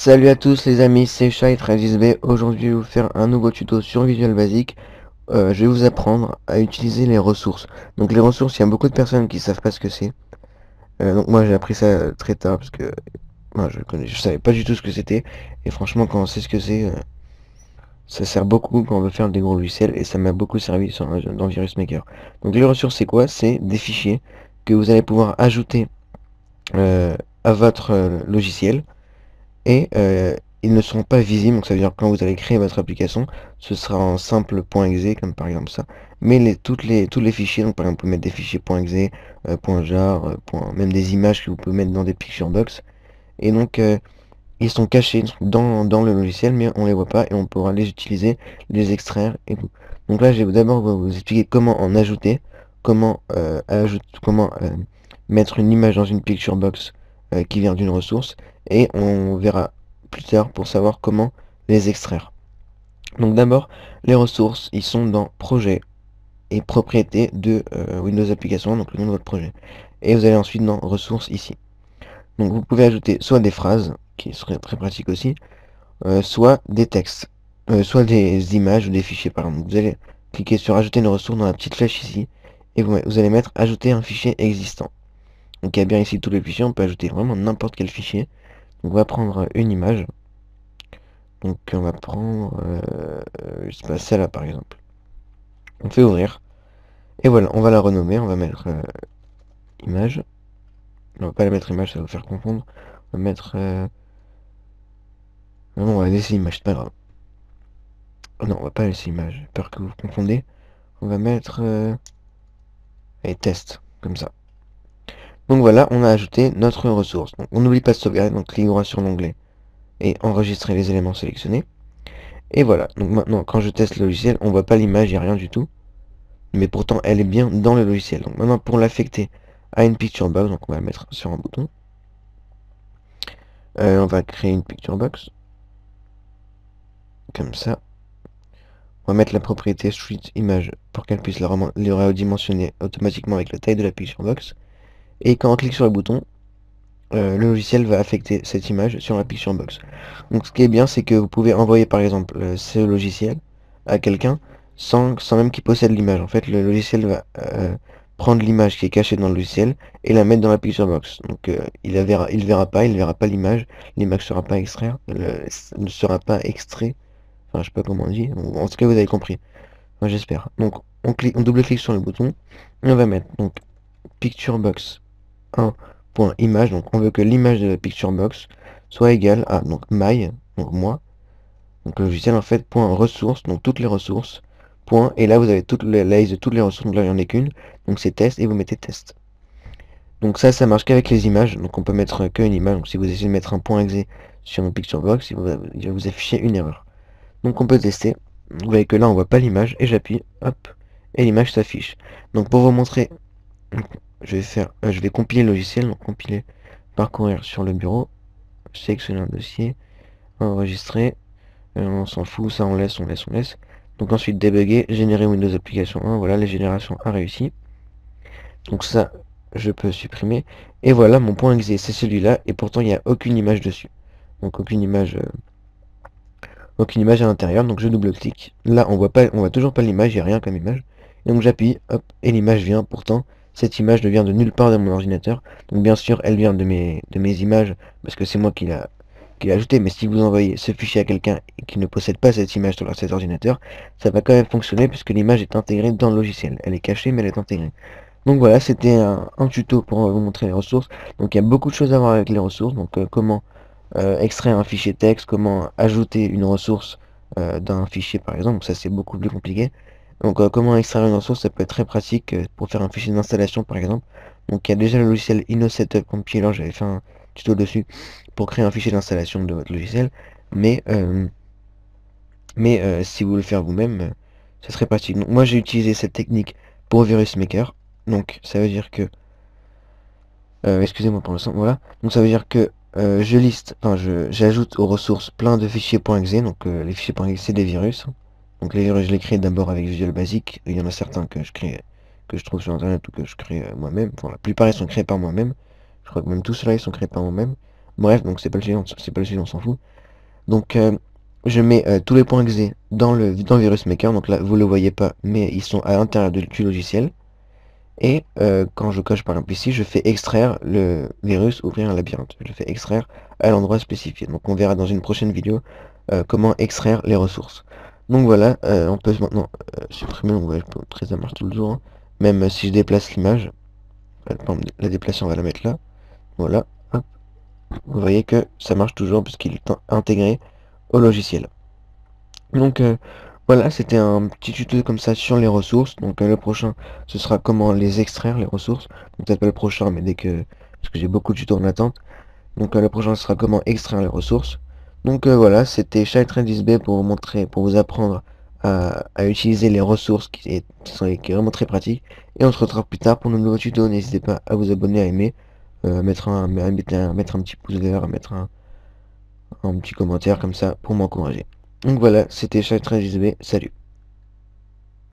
Salut à tous les amis, c'est Shai13B. Aujourd'hui, je vais vous faire un nouveau tuto sur Visual Basic. Je vais vous apprendre à utiliser les ressources. Donc les ressources, il y a beaucoup de personnes qui savent pas ce que c'est. Donc moi j'ai appris ça très tard parce que moi, je savais pas du tout ce que c'était. Et franchement, quand on sait ce que c'est, ça sert beaucoup quand on veut faire des gros logiciels et ça m'a beaucoup servi dans Virus Maker. Donc les ressources, c'est quoi? C'est des fichiers que vous allez pouvoir ajouter euh, à votre logiciel. Et ils ne seront pas visibles, donc ça veut dire que quand vous allez créer votre application, ce sera en simple .exe, comme par exemple ça. Mais tous les fichiers, donc par exemple, vous pouvez mettre des fichiers .exe, .jar, même des images que vous pouvez mettre dans des picturebox. Et donc, ils sont cachés dans le logiciel, mais on les voit pas et on pourra les utiliser, les extraire et tout. Donc là, je vais d'abord vous expliquer comment en ajouter, comment mettre une image dans une picturebox qui vient d'une ressource, et on verra plus tard pour savoir comment les extraire. Donc d'abord, les ressources, ils sont dans projet et propriété de Windows Application, donc le nom de votre projet. Et vous allez ensuite dans ressources ici. Donc vous pouvez ajouter soit des phrases, qui seraient très pratiques aussi, soit des textes, soit des images ou des fichiers par exemple. Vous allez cliquer sur ajouter une ressource dans la petite flèche ici, et vous allez mettre ajouter un fichier existant. Donc il y a bien ici tous les fichiers, on peut ajouter vraiment n'importe quel fichier. Donc on va prendre une image, donc on va prendre, je sais pas, celle-là par exemple. On fait ouvrir, et voilà, on va la renommer, on va mettre image. On va pas la mettre image, ça va vous faire confondre. On va mettre... non, on va laisser image, c'est pas grave. Oh non, on va pas laisser image, j'ai peur que vous vous confondez. On va mettre... allez, test, comme ça. Donc voilà, on a ajouté notre ressource. Donc, on n'oublie pas de sauvegarder, donc cliquez droit sur l'onglet et enregistrer les éléments sélectionnés. Et voilà, donc maintenant, quand je teste le logiciel, on voit pas l'image, il n'y a rien du tout. Mais pourtant, elle est bien dans le logiciel. Donc maintenant, pour l'affecter à une picture box, donc on va la mettre sur un bouton. On va créer une picture box. Comme ça. On va mettre la propriété street image pour qu'elle puisse le redimensionner automatiquement avec la taille de la picture box. Et quand on clique sur le bouton, le logiciel va affecter cette image sur la picture box. Donc ce qui est bien, c'est que vous pouvez envoyer par exemple ce logiciel à quelqu'un sans même qu'il possède l'image. En fait, le logiciel va prendre l'image qui est cachée dans le logiciel et la mettre dans la picture box. Donc il verra pas l'image, l'image sera pas ne sera pas extrait. Enfin, je sais pas comment on dit. Bon, en tout cas, vous avez compris. Enfin, j'espère. Donc on double-clique sur le bouton et on va mettre donc picture box 1.image, donc on veut que l'image de la picture box soit égale à donc my, donc moi, donc le logiciel en fait, point ressources, donc toutes les ressources, point, et là vous avez la liste de toutes les ressources, donc là il n'y en a qu'une, donc c'est test, et vous mettez test. Donc ça marche qu'avec les images, donc on peut mettre qu'une image, donc si vous essayez de mettre un point exe sur une picture box, il va vous afficher une erreur. Donc on peut tester, vous voyez que là on voit pas l'image, et j'appuie, hop, et l'image s'affiche. Donc pour vous montrer, je vais compiler le logiciel, donc compiler, parcourir sur le bureau, sélectionner un dossier, enregistrer, on s'en fout, ça on laisse. Donc ensuite débugger, générer Windows Application 1, voilà, les générations 1 réussies. Donc ça, je peux supprimer. Et voilà, mon point exe, c'est celui-là, et pourtant il n'y a aucune image dessus. Donc aucune image à l'intérieur, donc je double-clique. Là, on voit toujours pas l'image, il n'y a rien comme image. Et donc j'appuie, hop, et l'image vient. Pourtant, cette image ne vient de nulle part de mon ordinateur. Donc bien sûr, elle vient de mes images, parce que c'est moi qui l'ai ajoutée. Mais si vous envoyez ce fichier à quelqu'un qui ne possède pas cette image sur cet ordinateur, ça va quand même fonctionner, puisque l'image est intégrée dans le logiciel. Elle est cachée, mais elle est intégrée. Donc voilà, c'était un tuto pour vous montrer les ressources. Donc il y a beaucoup de choses à voir avec les ressources. Donc comment extraire un fichier texte, comment ajouter une ressource d'un fichier par exemple, donc ça c'est beaucoup plus compliqué. Donc comment extraire une ressource, ça peut être très pratique pour faire un fichier d'installation par exemple. Donc il y a déjà le logiciel InnoSetup Compiler, j'avais fait un tuto dessus pour créer un fichier d'installation de votre logiciel, mais, si vous voulez le faire vous-même, ça serait pratique. Donc moi j'ai utilisé cette technique pour Virus Maker, donc ça veut dire que excusez-moi pour le son, voilà. Donc ça veut dire que j'ajoute aux ressources plein de fichiers .exe, donc les fichiers .exe c'est des virus. Donc les virus je les crée d'abord avec Visual Basic, il y en a certains que je crée, que je trouve sur internet ou que je crée moi-même. Enfin la plupart ils sont créés par moi-même. Je crois que même tous ceux-là ils sont créés par moi-même. Bref, donc c'est pas le sujet, on s'en fout. Donc je mets tous les points exe dans le Virus Maker, donc là vous le voyez pas, mais ils sont à l'intérieur du logiciel. Et quand je coche par exemple ici, je fais extraire le virus, ouvrir un labyrinthe. Je le fais extraire à l'endroit spécifié. Donc on verra dans une prochaine vidéo comment extraire les ressources. Donc voilà, on peut maintenant supprimer, donc ouais, ça marche tout le jour, hein. Même si je déplace l'image, par exemple, la déplacer, on va la mettre là. Voilà, hop. Vous voyez que ça marche toujours puisqu'il est intégré au logiciel. Donc voilà, c'était un petit tuto comme ça sur les ressources. Donc le prochain, ce sera comment les extraire, les ressources. Donc peut-être pas le prochain, mais dès que... Parce que j'ai beaucoup de tutos en attente. Donc le prochain ce sera comment extraire les ressources. Donc voilà, c'était Shy10b pour vous montrer, pour vous apprendre à utiliser les ressources qui est vraiment très pratique. Et on se retrouve plus tard pour de nouveaux tutos. N'hésitez pas à vous abonner, à aimer, mettre un petit pouce vert, à mettre un petit commentaire comme ça pour m'encourager. Donc voilà, c'était Shy13JB, salut.